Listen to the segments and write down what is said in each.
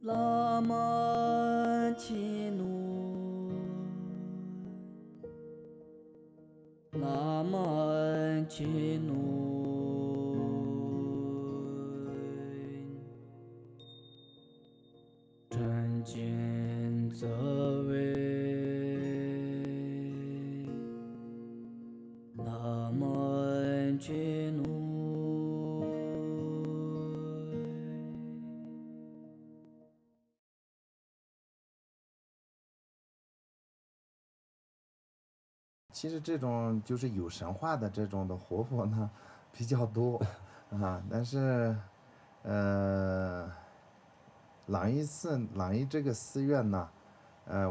拉玛奇努，拉玛奇努，真见则为，拉玛奇努。其实这种就是有神话的这种的活佛呢比较多啊，但是朗伊这个寺院呢，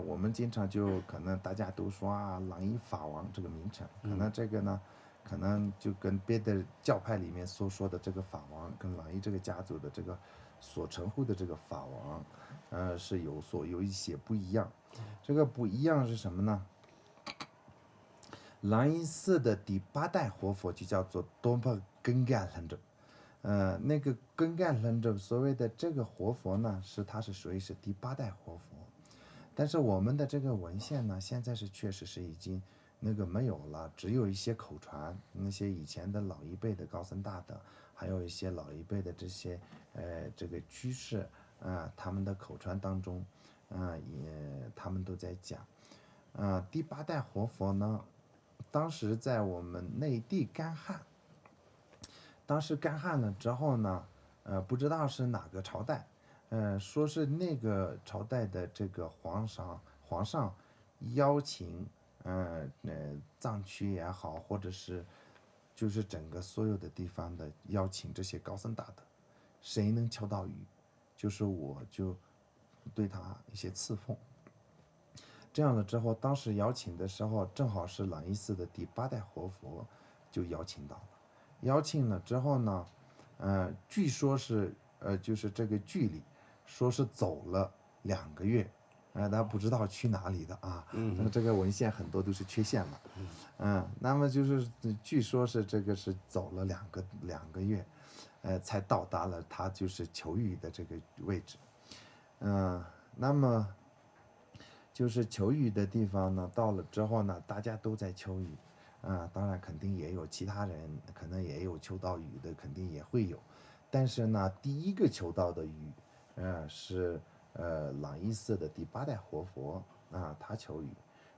我们经常就可能大家都说啊，朗伊法王这个名称，可能这个呢，可能就跟别的教派里面所说的这个法王，跟朗伊这个家族的这个所称呼的这个法王，是有一些不一样。这个不一样是什么呢？朗伊寺的第8代活佛就叫做多巴根干楞着，那个根干楞着所谓的这个活佛呢，他是属于是第8代活佛，但是我们的这个文献呢，现在是确实是已经那个没有了，只有一些口传，那些以前的老一辈的高僧大德，还有一些老一辈的这些这个居士他们的口传当中，他们都在讲，第8代活佛呢。当时在我们内地干旱，当时干旱了之后呢，不知道是哪个朝代，说是那个朝代的这个皇上邀请，藏区也好，或者是就是整个所有的地方的邀请这些高僧大德，谁能敲到雨，就是我就对他一些赐奉。这样了之后，当时邀请的时候，正好是朗伊寺的第8代活佛就邀请到了。邀请了之后呢，据说是就是这个距离，说是走了2个月，他不知道去哪里的啊。这个文献很多都是缺陷了。那么就是据说是这个是走了两个月，才到达了他就是求雨的这个位置。那么就是求雨的地方呢，到了之后呢，大家都在求雨，当然肯定也有其他人，可能也有求到雨的，肯定也会有，但是呢，第一个求到的雨，是朗伊寺的第8代活佛他求雨。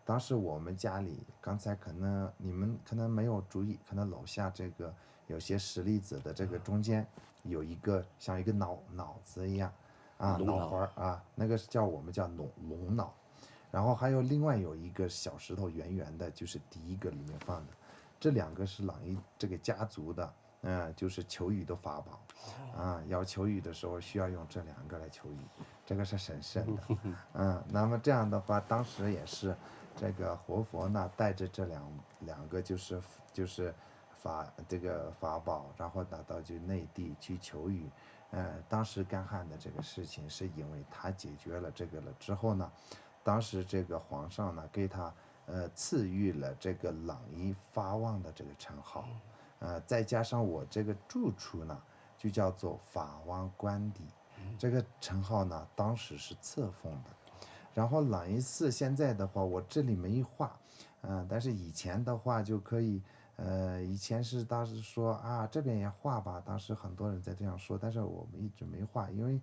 当时我们家里，刚才可能你们可能没有注意，可能楼下这个有些石粒子的这个中间有一个像一个脑子一样，脑环那个我们叫龙脑。然后还有另外有一个小石头圆圆的，就是第一个里面放的，这2个是朗伊这个家族的，就是求雨的法宝，要求雨的时候需要用这2个来求雨，这个是神圣的，那么这样的话，当时也是这个活佛呢带着这两个就是这个法宝，然后打到就内地去求雨，当时干旱的这个事情是因为他解决了这个了之后呢。当时这个皇上呢，给他赐予了这个朗伊法王的这个称号，再加上我这个住处呢，就叫做法王官邸，这个称号呢，当时是册封的。然后朗伊寺现在的话，我这里没画，但是以前的话就可以，以前是当时说这边也画吧，当时很多人在这样说，但是我们一直没画，因为。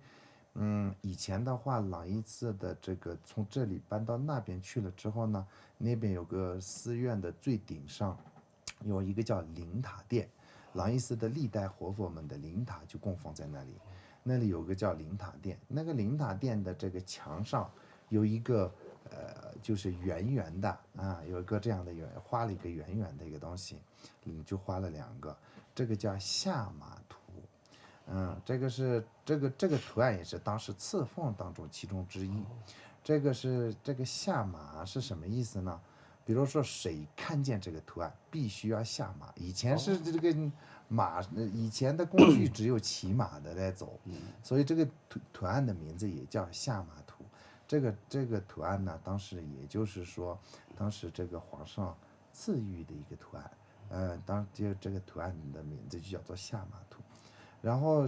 以前的话，朗伊寺的这个从这里搬到那边去了之后呢，那边有个寺院的最顶上，有一个叫灵塔殿，朗伊寺的历代活佛们的灵塔就供奉在那里，那里有个叫灵塔殿，那个灵塔殿的这个墙上有一个就是圆圆的有一个这样的画了一个圆圆的一个东西，就画了2个，这个叫下马图。这个是这个图案也是当时赐奉当中其中之一。这个下马是什么意思呢？比如说谁看见这个图案，必须要下马。以前是这个马，以前的工具只有骑马的来走，所以这个图案的名字也叫下马图。这个图案呢，当时也就是说，当时这个皇上赐予的一个图案，这个图案的名字就叫做下马图。然后，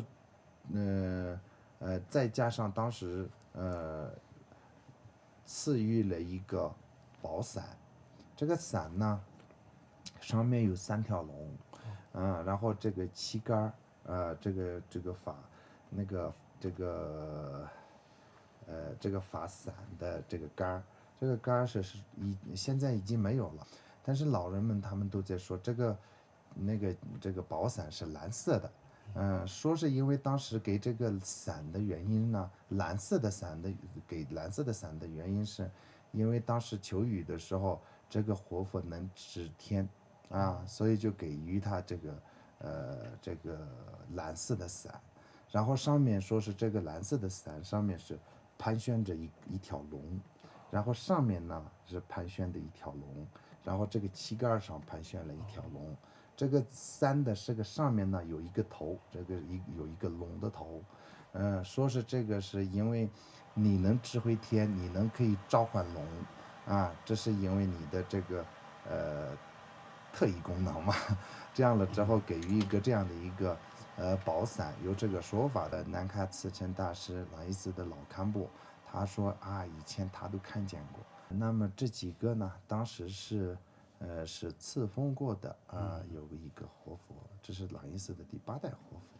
再加上当时赐予了一个宝伞，这个伞呢上面有3条龙，然后这个旗杆儿，这个法那个这个这个法伞的这个杆儿，这个杆儿现在已经没有了，但是老人们他们都在说这个宝伞是蓝色的，说是因为当时给这个伞的原因呢，给蓝色的伞的原因是，因为当时求雨的时候，这个活佛能指天，所以就给予他这个蓝色的伞，然后上面说是这个蓝色的伞上面是盘旋着一条龙，然后上面呢是盘旋的一条龙，然后这个旗杆上盘旋了一条龙，这个伞的这个上面呢有一个头，有一个龙的头，说是这个是因为你能指挥天，你可以召唤龙，这是因为你的这个特异功能嘛。这样了之后给予一个这样的一个宝伞，有这个说法的南喀慈诚大师朗伊寺的老堪布，他说以前他都看见过。那么这几个呢，当时是赐封过的有一个活佛，这是朗伊寺的第8代活佛。